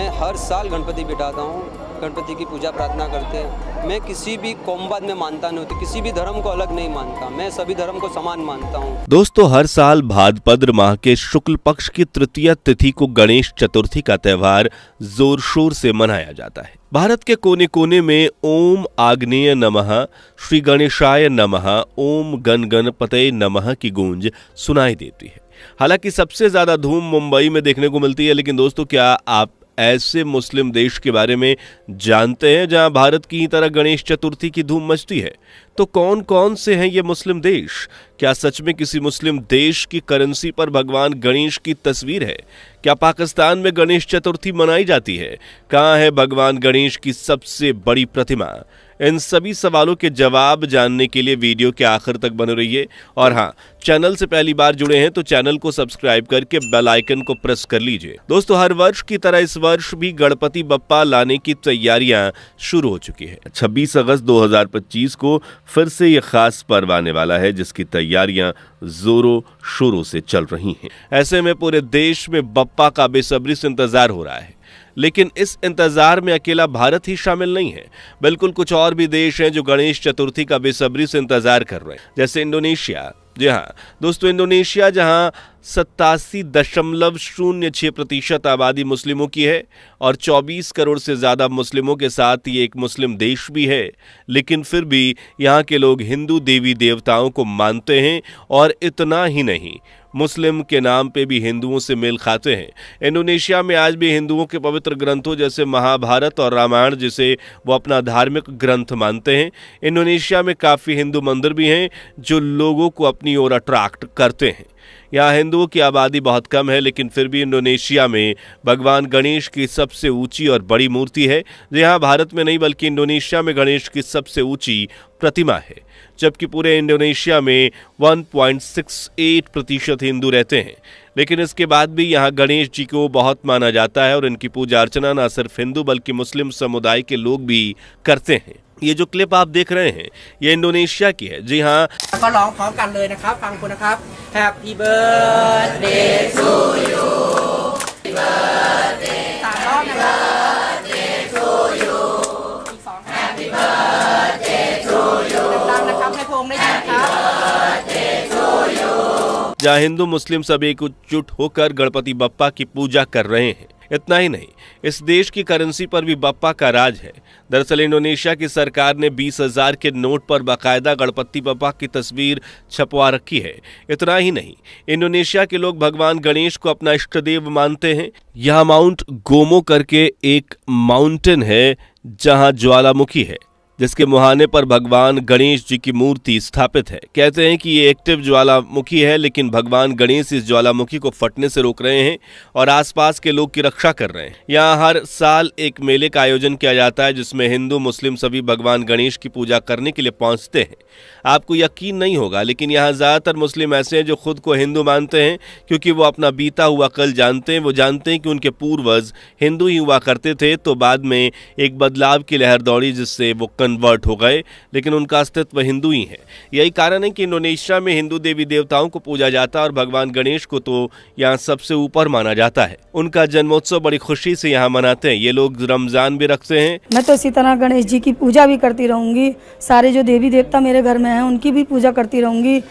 मैं हर साल गणपति बिठाता हूँ, गणपति की पूजा प्रार्थना करते हैं। मैं किसी भी कौमवाद में मानता नहीं हूँ, किसी भी धर्म को अलग नहीं मानता, मैं सभी धर्म को समान मानता हूँ। दोस्तों, हर साल भाद्रपद माह के शुक्ल पक्ष की तृतीया तिथि को गणेश चतुर्थी का त्यौहार जोर शोर से मनाया जाता है। भारत के कोने कोने में ओम आग्नेय नमः, श्री गणेशाय नमः, ओम गण गणपतये नमः की गूंज सुनाई देती है। हालांकि सबसे ज्यादा धूम मुंबई में देखने को मिलती है, लेकिन दोस्तों, क्या आप ऐसे मुस्लिम देश के बारे में जानते हैं जहां भारत की तरह गणेश चतुर्थी की धूम मचती है? तो कौन कौन से हैं ये मुस्लिम देश? क्या सच में किसी मुस्लिम देश की करेंसी पर भगवान गणेश की तस्वीर है? क्या पाकिस्तान में गणेश चतुर्थी मनाई जाती है? कहां है भगवान गणेश की सबसे बड़ी प्रतिमा? इन सभी सवालों के जवाब जानने के लिए वीडियो के आखिर तक बने रहिए। और हाँ, चैनल से पहली बार जुड़े हैं तो चैनल को सब्सक्राइब करके बेल आइकन को प्रेस कर लीजिए। दोस्तों, हर वर्ष की तरह इस वर्ष भी गणपति बप्पा लाने की तैयारियां शुरू हो चुकी है। 26 अगस्त 2025 को फिर से ये खास पर्व आने वाला है, जिसकी तैयारियां जोरों शोरों से चल रही हैं। ऐसे में पूरे देश में बप्पा का बेसब्री से इंतजार हो रहा है, लेकिन इस इंतजार में अकेला भारत ही शामिल नहीं है। बिल्कुल कुछ और भी देश हैं जो गणेश चतुर्थी का बेसब्री से इंतजार कर रहे हैं, जैसे इंडोनेशिया। जी हाँ दोस्तों, इंडोनेशिया जहां 87.06% आबादी मुस्लिमों की है और 24 करोड़ से ज्यादा मुस्लिमों के साथ ये एक मुस्लिम देश भी है, लेकिन फिर भी यहाँ के लोग हिंदू देवी देवताओं को मानते हैं और इतना ही नहीं, मुस्लिम के नाम पे भी हिंदुओं से मेल खाते हैं। इंडोनेशिया में आज भी हिंदुओं के पवित्र ग्रंथों जैसे महाभारत और रामायण, जिसे वो अपना धार्मिक ग्रंथ मानते हैं। इंडोनेशिया में काफ़ी हिंदू मंदिर भी हैं जो लोगों को अपनी ओर अट्रैक्ट करते हैं। यहाँ हिंदुओं की आबादी बहुत कम है, लेकिन फिर भी इंडोनेशिया में भगवान गणेश की सबसे ऊंची और बड़ी मूर्ति है। यहाँ भारत में नहीं बल्कि इंडोनेशिया में गणेश की सबसे ऊंची प्रतिमा है, जबकि पूरे इंडोनेशिया में 1.68% हिंदू रहते हैं। लेकिन इसके बाद भी यहाँ गणेश जी को बहुत माना जाता है और इनकी पूजा अर्चना न सिर्फ हिंदू बल्कि मुस्लिम समुदाय के लोग भी करते हैं। ये जो क्लिप आप देख रहे हैं ये इंडोनेशिया की है। जी हाँ, हैप्पी बर्थडे टू यू, जहाँ हिंदू मुस्लिम सब एकजुट होकर गणपति बप्पा की पूजा कर रहे हैं। इतना ही नहीं, इस देश की करेंसी पर भी बप्पा का राज है। दरअसल इंडोनेशिया की सरकार ने 20,000 के नोट पर बाकायदा गणपति बप्पा की तस्वीर छपवा रखी है। इतना ही नहीं, इंडोनेशिया के लोग भगवान गणेश को अपना इष्ट देव मानते हैं। यहाँ माउंट गोमो करके एक माउंटेन है जहाँ ज्वालामुखी है, जिसके मुहाने पर भगवान गणेश जी की मूर्ति स्थापित है। कहते हैं कि ये एक्टिव ज्वालामुखी है, लेकिन भगवान गणेश इस ज्वालामुखी को फटने से रोक रहे हैं और आसपास के लोग की रक्षा कर रहे हैं। यहाँ हर साल एक मेले का आयोजन किया जाता है, जिसमें हिंदू मुस्लिम सभी भगवान गणेश की पूजा करने के लिए पहुंचते हैं। आपको यकीन नहीं होगा, लेकिन यहाँ ज्यादातर मुस्लिम ऐसे हैं जो खुद को हिंदू मानते हैं, क्योंकि वो अपना बीता हुआ कल जानते हैं। वो जानते हैं कि उनके पूर्वज हिंदू ही हुआ करते थे, तो बाद में एक बदलाव की लहर दौड़ी जिससे वो कन्वर्ट हो गए, लेकिन उनका अस्तित्व हिंदू ही है। यही कारण है कि इंडोनेशिया में हिंदू देवी देवताओं को पूजा जाता है और भगवान गणेश को तो यहाँ सबसे ऊपर माना जाता है। उनका जन्मोत्सव बड़ी खुशी से यहाँ मनाते हैं। ये लोग रमजान भी रखते हैं। मैं तो इसी तरह गणेश जी की पूजा भी करती रहूंगी, सारे जो देवी देवता मेरे घर में हैं उनकी भी पूजा करती रहूंगी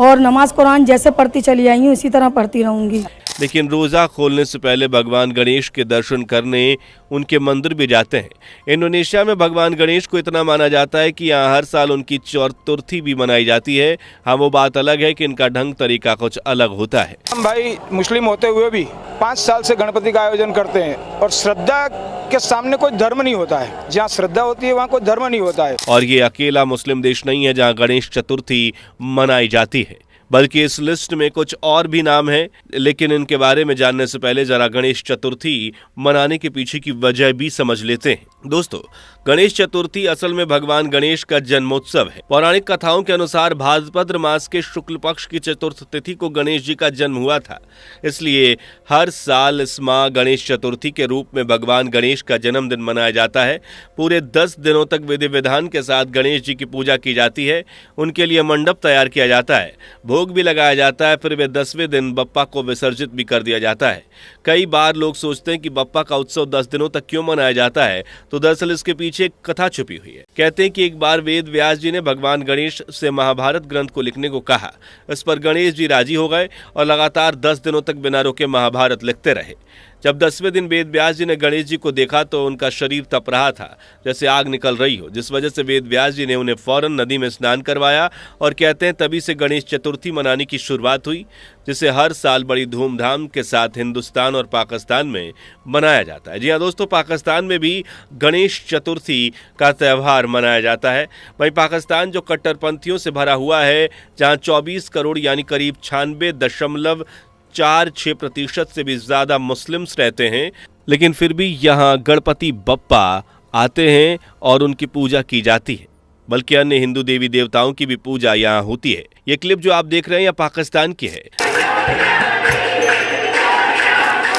और नमाज कुरान जैसे पढ़ती चली आई हूँ इसी तरह पढ़ती रहूंगी। लेकिन रोजा खोलने से पहले भगवान गणेश के दर्शन करने उनके मंदिर भी जाते हैं। इंडोनेशिया में भगवान गणेश को इतना माना जाता है कि यहाँ हर साल उनकी चतुर्थी भी मनाई जाती है। हाँ, वो बात अलग है कि इनका ढंग तरीका कुछ अलग होता है। हम भाई मुस्लिम होते हुए भी 5 साल से गणपति का आयोजन करते हैं और श्रद्धा के सामने कोई धर्म नहीं होता है। जहाँ श्रद्धा होती है वहाँ कोई धर्म नहीं होता है। और ये अकेला मुस्लिम देश नहीं है जहाँ गणेश चतुर्थी मनाई जाती है, बल्कि इस लिस्ट में कुछ और भी नाम हैं। लेकिन इनके बारे में जानने से पहले जरा गणेश चतुर्थी मनाने के पीछे की वजह भी समझ लेते हैं। दोस्तों, गणेश चतुर्थी असल में भगवान गणेश का जन्मोत्सव है। पौराणिक कथाओं के अनुसार भाद्रपद मास के शुक्ल पक्ष की चतुर्थ तिथि को गणेश जी का जन्म हुआ था, इसलिए हर साल इस माह गणेश चतुर्थी के रूप में भगवान गणेश का जन्मदिन मनाया जाता है। पूरे 10 दिनों तक विधि विधान के साथ गणेश जी की पूजा की जाती है। उनके लिए मंडप तैयार किया जाता है, भोग भी लगाया जाता है, फिर वे 10वें दिन बप्पा को विसर्जित भी कर दिया जाता है। कई बार लोग सोचते हैं कि बप्पा का उत्सव 10 दिनों तक क्यों मनाया जाता है, तो दरअसल इसके पीछे एक कथा छुपी हुई है। कहते हैं कि एक बार वेद व्यास जी ने भगवान गणेश से महाभारत ग्रंथ को लिखने को कहा। इस पर गणेश जी राजी हो गए और लगातार 10 दिनों तक बिना रुके महाभारत लिखते रहे। जब 10वें दिन वेद व्यास जी ने गणेश जी को देखा तो उनका शरीर तप रहा था जैसे आग निकल रही हो, जिस वजह से वेद व्यास जी ने उन्हें फौरन नदी में स्नान करवाया और कहते हैं तभी से गणेश चतुर्थी मनाने की शुरुआत हुई, जिसे हर साल बड़ी धूमधाम के साथ हिंदुस्तान और पाकिस्तान में मनाया जाता है। जी हाँ दोस्तों, पाकिस्तान में भी गणेश चतुर्थी का त्यौहार मनाया जाता है। वहीं पाकिस्तान जो कट्टरपंथियों से भरा हुआ है, जहाँ 24 करोड़ यानी करीब 96.46% से भी ज्यादा मुस्लिम्स रहते हैं, लेकिन फिर भी यहाँ गणपति बप्पा आते हैं और उनकी पूजा की जाती है। बल्कि अन्य हिंदू देवी देवताओं की भी पूजा यहाँ होती है। ये क्लिप जो आप देख रहे हैं यह पाकिस्तान की है,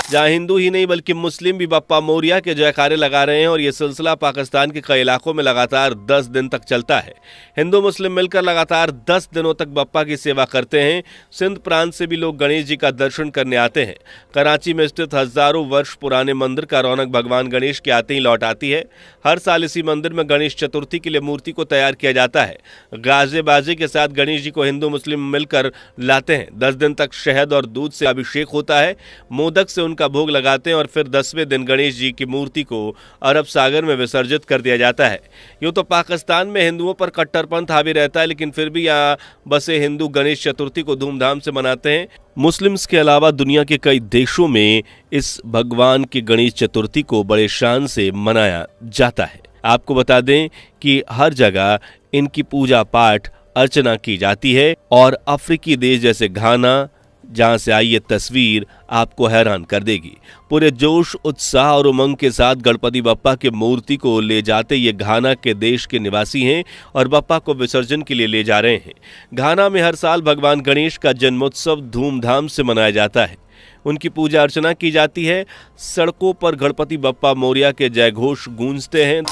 जहाँ हिंदू ही नहीं बल्कि मुस्लिम भी बप्पा मोरिया के जयकारे लगा रहे हैं और ये सिलसिला पाकिस्तान के कई इलाकों में लगातार 10 दिन तक चलता है। हिंदू मुस्लिम मिलकर लगातार 10 दिनों तक बप्पा की सेवा करते हैं। सिंध प्रांत से भी लोग गणेश जी का दर्शन करने आते हैं। कराची में स्थित हजारों वर्ष पुराने मंदिर का रौनक भगवान गणेश के आते ही लौट आती है। हर साल इसी मंदिर में गणेश चतुर्थी के लिए मूर्ति को तैयार किया जाता है। गाजे बाजे के साथ गणेश जी को हिंदू मुस्लिम मिलकर लाते हैं। 10 दिन तक शहद और दूध से अभिषेक होता है, मोदक से का भोग लगाते हैं और फिर 10वें दिन गणेश जी की मूर्ति को अरब सागर में विसर्जित कर दिया जाता है। यूं तो पाकिस्तान में हिंदुओं पर कट्टरपंथ हावी रहता है, लेकिन फिर भी यहाँ बसे हिंदू गणेश चतुर्थी को धूमधाम से मनाते हैं। मुस्लिम्स के अलावा दुनिया के कई देशों में इस भगवान की गणेश चतुर्थी को बड़े शान से मनाया जाता है। आपको बता दें कि हर जगह इनकी पूजा पाठ अर्चना की जाती है और अफ्रीकी देश जैसे घाना, जहां से आई ये तस्वीर आपको हैरान कर देगी। पूरे जोश उत्साह और उमंग के साथ गणपति बप्पा के मूर्ति को ले जाते ये घाना के देश के निवासी हैं और बप्पा को विसर्जन के लिए ले जा रहे हैं। घाना में हर साल भगवान गणेश का जन्मोत्सव धूमधाम से मनाया जाता है। उनकी पूजा अर्चना की जाती है। सड़कों पर गणपति बप्पा मोरिया के जयघोष गूंजते हैं।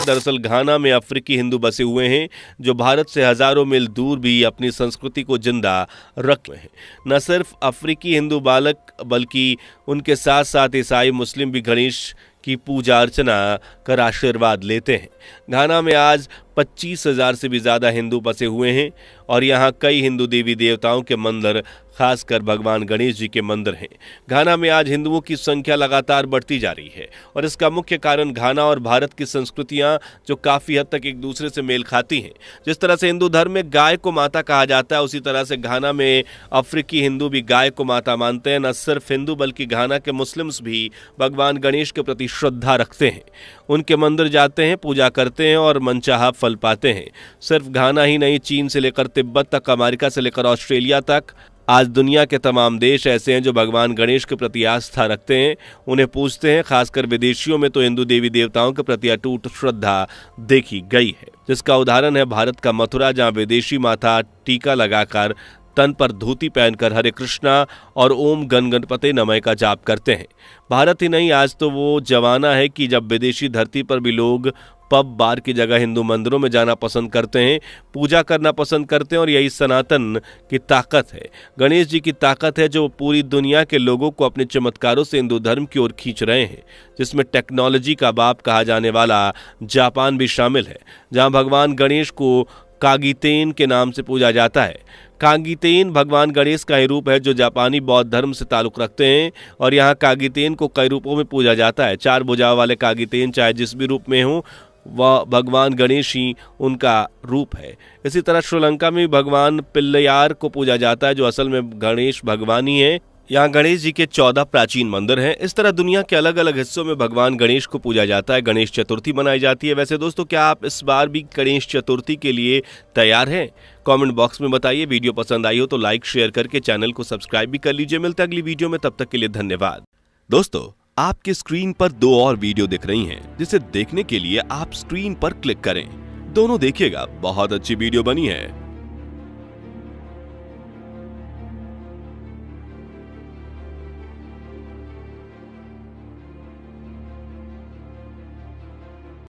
दरअसल घाना में अफ्रीकी हिंदू बसे हुए हैं जो भारत से हजारों मील दूर भी अपनी संस्कृति को जिंदा रखे हैं। न सिर्फ अफ्रीकी हिंदू बालक बल्कि उनके साथ साथ ईसाई मुस्लिम भी गणेश की पूजा अर्चना कर आशीर्वाद लेते हैं। घाना में आज 25,000 से भी ज्यादा हिंदू बसे हुए हैं और यहाँ कई हिंदू देवी देवताओं के मंदिर, खासकर भगवान गणेश जी के मंदिर हैं। घाना में आज हिंदुओं की संख्या लगातार बढ़ती जा रही है और इसका मुख्य कारण घाना और भारत की संस्कृतियां जो काफी हद तक एक दूसरे से मेल खाती हैं। जिस तरह से हिंदू धर्म में गाय को माता कहा जाता है, उसी तरह से घाना में अफ्रीकी हिंदू भी गाय को माता मानते हैं। न सिर्फ हिंदू बल्कि घाना के मुस्लिम्स भी भगवान गणेश के प्रति श्रद्धा रखते हैं। उनके मंदिर जाते हैं, पूजा करते हैं और मनचाहा फल पाते हैं। सिर्फ घाना ही नहीं, चीन से लेकर तिब्बत तक, अमेरिका से लेकर ऑस्ट्रेलिया तक, आज दुनिया के तमाम देश ऐसे हैं जो भगवान गणेश के प्रति आस्था रखते हैं, उन्हें पूजते हैं। खासकर विदेशियों में तो हिंदू देवी देवताओं के प्रति अटूट श्रद्धा देखी गई है, जिसका उदाहरण है भारत का मथुरा, जहां विदेशी माता टीका लगाकर, तन पर धोती पहनकर हरे कृष्णा और ओम गण गणपते नमः का जाप करते हैं। भारत ही नहीं, आज तो वो जमाना है कि जब विदेशी धरती पर भी लोग पब बार की जगह हिंदू मंदिरों में जाना पसंद करते हैं, पूजा करना पसंद करते हैं और यही सनातन की ताकत है। गणेश जी की ताकत है जो पूरी दुनिया के लोगों को अपने चमत्कारों से हिंदू धर्म की ओर खींच रहे हैं, जिसमें टेक्नोलॉजी का बाप कहा जाने वाला जापान भी शामिल है, जहां भगवान गणेश को कागीतेन के नाम से पूजा जाता है। कागीतेन भगवान गणेश का ही रूप है जो जापानी बौद्ध धर्म से ताल्लुक रखते हैं और यहाँ कागीतेन को कई रूपों में पूजा जाता है। 4 भुजाओं वाले कागीतेन चाहे जिस भी रूप में हो, वह भगवान गणेश ही उनका रूप है। इसी तरह श्रीलंका में भगवान पिल्लैयार को पूजा जाता है जो असल में गणेश भगवान ही है। यहाँ गणेश जी के 14 प्राचीन मंदिर हैं। इस तरह दुनिया के अलग अलग हिस्सों में भगवान गणेश को पूजा जाता है, गणेश चतुर्थी मनाई जाती है। वैसे दोस्तों, क्या आप इस बार भी गणेश चतुर्थी के लिए तैयार हैं? कमेंट बॉक्स में बताइए। वीडियो पसंद आई हो तो लाइक शेयर करके चैनल को सब्सक्राइब भी कर लीजिए। मिलते हैं अगली वीडियो में, तब तक के लिए धन्यवाद। दोस्तों, आपके स्क्रीन पर 2 और वीडियो दिख रही हैं, जिसे देखने के लिए आप स्क्रीन पर क्लिक करें। दोनों देखिएगा, बहुत अच्छी वीडियो बनी है।